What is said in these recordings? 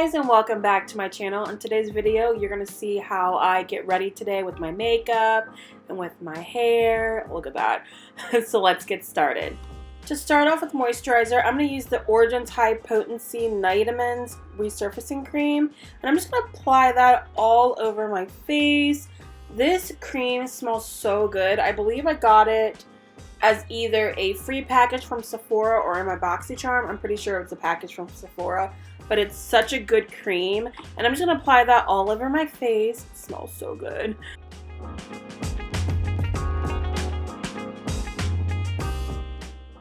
guys, and welcome back to my channel. In today's video, you're going to see how I get ready today with my makeup and with my hair. Look at that. So let's get started. To start off with moisturizer, I'm going to use the Origin's High Potency Nightamins Resurfacing Cream. And I'm just going to apply that all over my face. This cream smells so good. I believe I got it as either a free package from Sephora or in my Boxy Charm. I'm pretty sure it's a package from Sephora. But it's such a good cream. And I'm just going to apply that all over my face. It smells so good.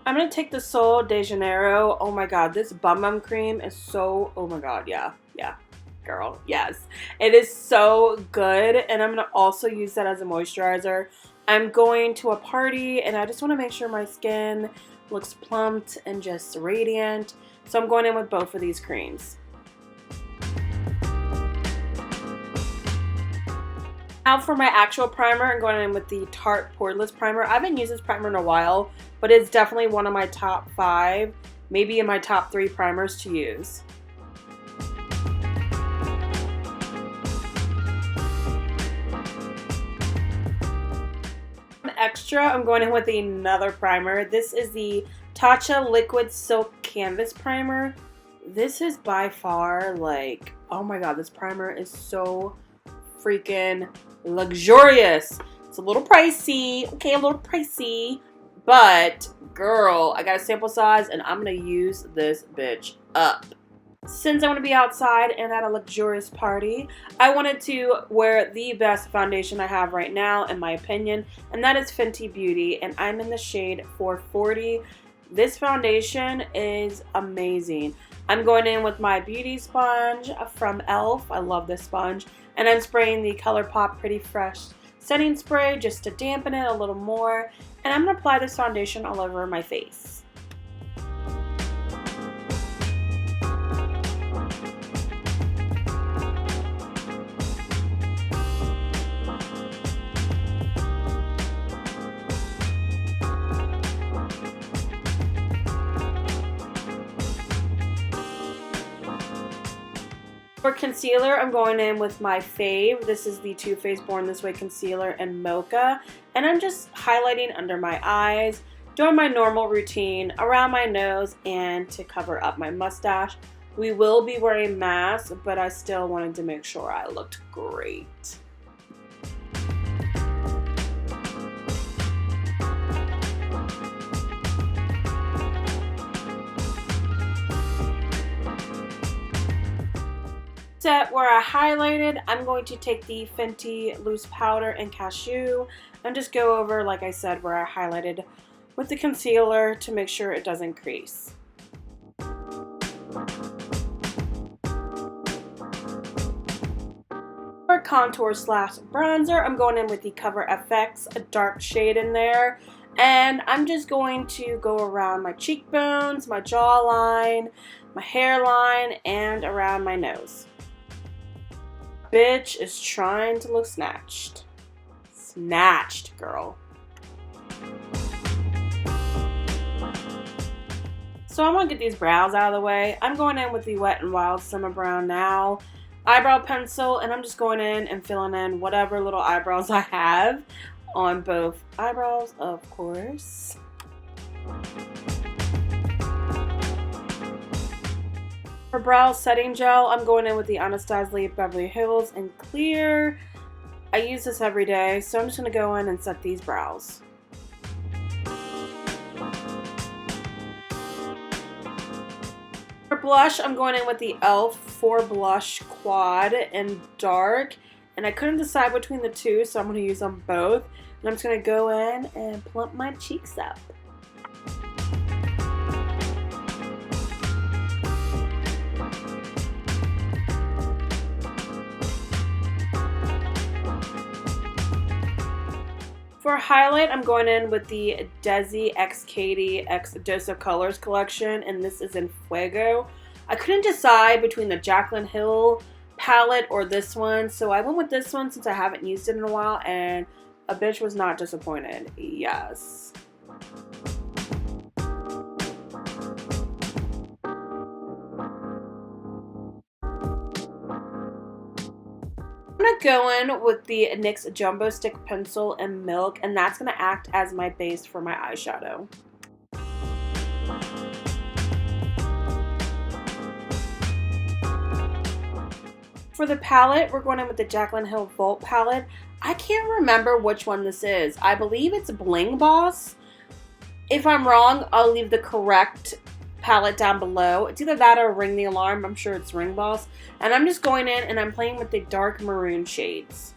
I'm going to take the Sol de Janeiro. Oh my god, this Bum Bum cream is so, oh my god, yeah, girl, yes. It is so good, and I'm going to also use that as a moisturizer. I'm going to a party, and I just want to make sure my skin looks plumped and just radiant. So I'm going in with both of these creams. Now for my actual primer, I'm going in with the Tarte Poreless Primer. I haven't used this primer in a while, but it's definitely one of my top 5, maybe in my top 3 primers to use. Extra, I'm going in with another primer. This is the Tatcha Liquid Silk Canvas Primer. This is by far, like, oh my god, this primer is so freaking luxurious. It's a little pricey, okay, a little pricey, but girl, I got a sample size and I'm gonna use this bitch up. Since I want to be outside and at a luxurious party, I wanted to wear the best foundation I have right now, in my opinion, and that is Fenty Beauty, and I'm in the shade 440. This foundation is amazing. I'm going in with my beauty sponge from e.l.f. I love this sponge, and I'm spraying the ColourPop Pretty Fresh setting spray just to dampen it a little more, and I'm going to apply this foundation all over my face. For concealer, I'm going in with my fave. This is the Too Faced Born This Way Concealer in Mocha. And I'm just highlighting under my eyes, doing my normal routine, around my nose, and to cover up my mustache. We will be wearing masks, but I still wanted to make sure I looked great. Where I highlighted, I'm going to take the Fenty Loose Powder and Cashew and just go over, like I said, where I highlighted with the concealer to make sure it doesn't crease. For contour slash bronzer, I'm going in with the Cover FX, a dark shade in there. And I'm just going to go around my cheekbones, my jawline, my hairline, and around my nose. Bitch is trying to look snatched. Snatched, girl. So I'm gonna get these brows out of the way. I'm going in with the Wet n Wild Summer Brown Now eyebrow pencil, and I'm just going in and filling in whatever little eyebrows I have on both eyebrows, of course. For brow setting gel, I'm going in with the Anastasia Beverly Hills in Clear. I use this every day, so I'm just going to go in and set these brows. For blush, I'm going in with the e.l.f. 4 Blush Quad in Dark. And I couldn't decide between the two, so I'm going to use them both. And I'm just going to go in and plump my cheeks up. For highlight, I'm going in with the Desi X Katie X Dose of Colors collection, and this is in Fuego. I couldn't decide between the Jaclyn Hill palette or this one, so I went with this one since I haven't used it in a while, and a bitch was not disappointed. Yes. going to go in with the NYX Jumbo Stick Pencil in Milk, and that's going to act as my base for my eyeshadow. For the palette, we're going in with the Jaclyn Hill Volt palette. I can't remember which one this is. I believe it's Bling Boss. If I'm wrong, I'll leave the correct palette down below. It's either that or Ring the Alarm. I'm sure it's Ring Boss. And I'm just going in and I'm playing with the dark maroon shades.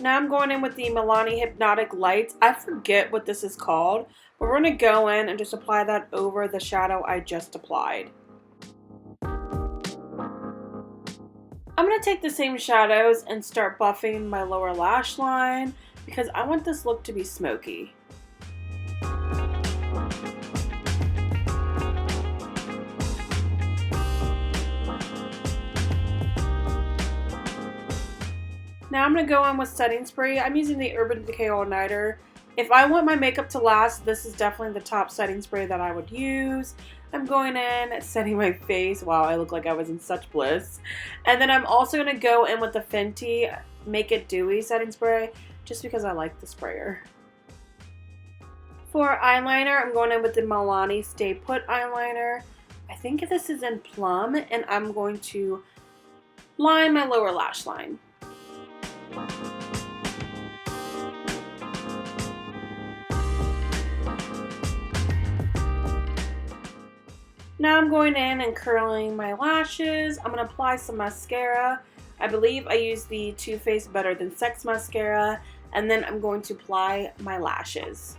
Now I'm going in with the Milani Hypnotic Lights. I forget what this is called, but we're going to go in and just apply that over the shadow I just applied. I'm going to take the same shadows and start buffing my lower lash line because I want this look to be smoky. Now I'm going to go in with setting spray. I'm using the Urban Decay All Nighter. If I want my makeup to last, this is definitely the top setting spray that I would use. I'm going in, setting my face. Wow, I look like I was in such bliss. And then I'm also going to go in with the Fenty Make It Dewy setting spray, just because I like the sprayer. For eyeliner, I'm going in with the Milani Stay Put eyeliner. I think this is in Plum, and I'm going to line my lower lash line. Now I'm going in and curling my lashes. I'm going to apply some mascara. I believe I use the Too Faced Better Than Sex mascara. And then I'm going to apply my lashes.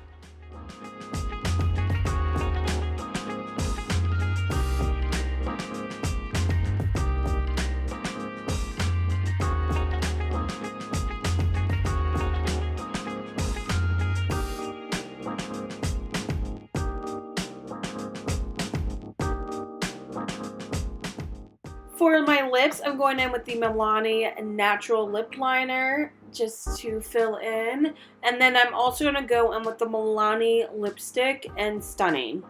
For my lips, I'm going in with the Milani Natural Lip Liner just to fill in. And then I'm also going to go in with the Milani Lipstick and Stunning.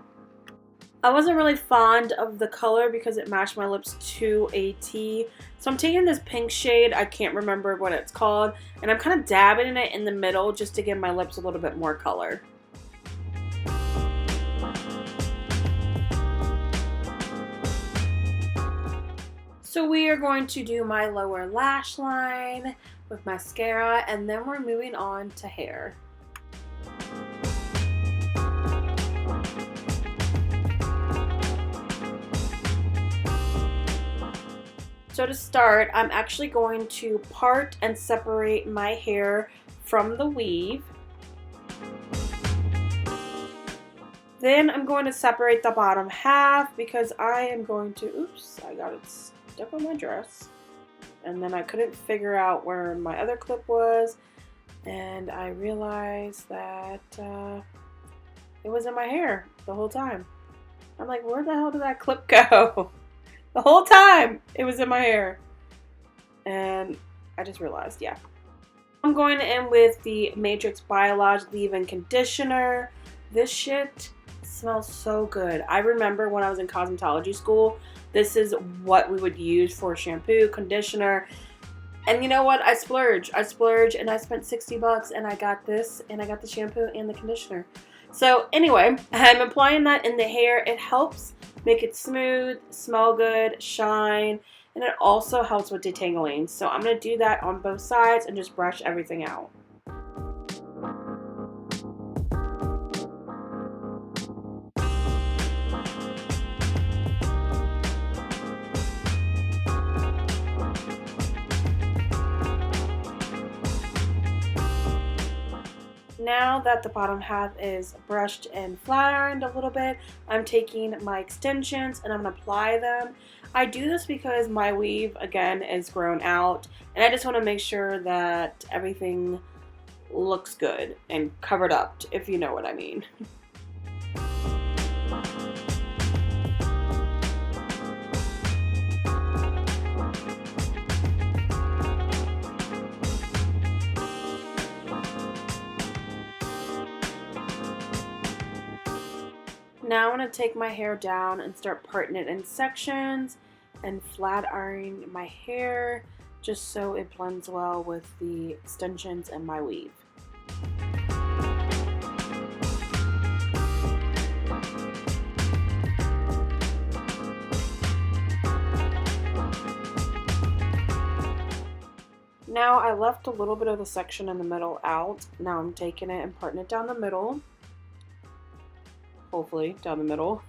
I wasn't really fond of the color because it matched my lips to a T. So I'm taking this pink shade, I can't remember what it's called, and I'm kind of dabbing it in the middle just to give my lips a little bit more color. So we are going to do my lower lash line with mascara, and then we're moving on to hair. So to start, I'm actually going to part and separate my hair from the weave. Then I'm going to separate the bottom half because I am going to, oops, I got it stuck on my dress. And then I couldn't figure out where my other clip was. And I realized that it was in my hair the whole time. I'm like, where the hell did that clip go? The whole time it was in my hair. And I just realized, yeah. I'm going in with the Matrix Biolage Leave-In Conditioner. This shit smells so good. I remember when I was in cosmetology school, this is what we would use for shampoo, conditioner. And you know what? I splurge and I spent 60 bucks and I got this and I got the shampoo and the conditioner. So anyway, I'm applying that in the hair. It helps make it smooth, smell good, shine, and it also helps with detangling. So I'm going to do that on both sides and just brush everything out. Now that the bottom half is brushed and flat ironed a little bit, I'm taking my extensions and I'm going to apply them. I do this because my weave, again, is grown out, and I just want to make sure that everything looks good and covered up, if you know what I mean. Now I'm going to take my hair down and start parting it in sections and flat ironing my hair just so it blends well with the extensions and my weave. Now I left a little bit of the section in the middle out. Now I'm taking it and parting it down the middle. Hopefully down the middle,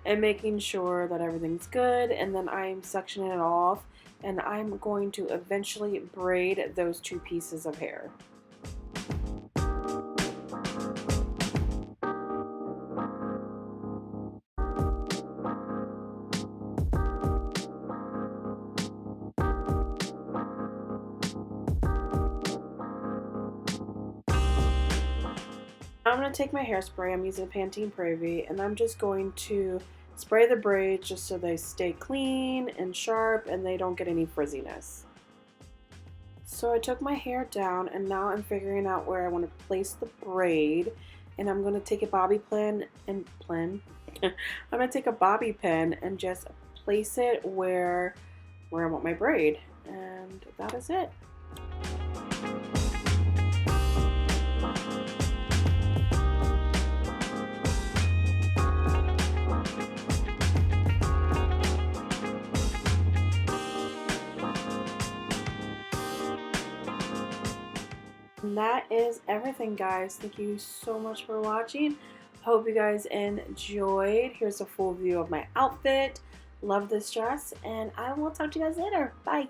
and making sure that everything's good, and then I'm sectioning it off, and I'm going to eventually braid those two pieces of hair. I'm going to take my hairspray, I'm using Pantene Prairie, and I'm just going to spray the braids just so they stay clean and sharp and they don't get any frizziness. So I took my hair down and now I'm figuring out where I want to place the braid, and I'm going to take a bobby pin and I'm going to take a bobby pin and just place it where I want my braid, and that is it. And that is everything, guys. Thank you so much for watching. Hope you guys enjoyed. Here's a full view of my outfit. Love this dress, and I will talk to you guys later. Bye.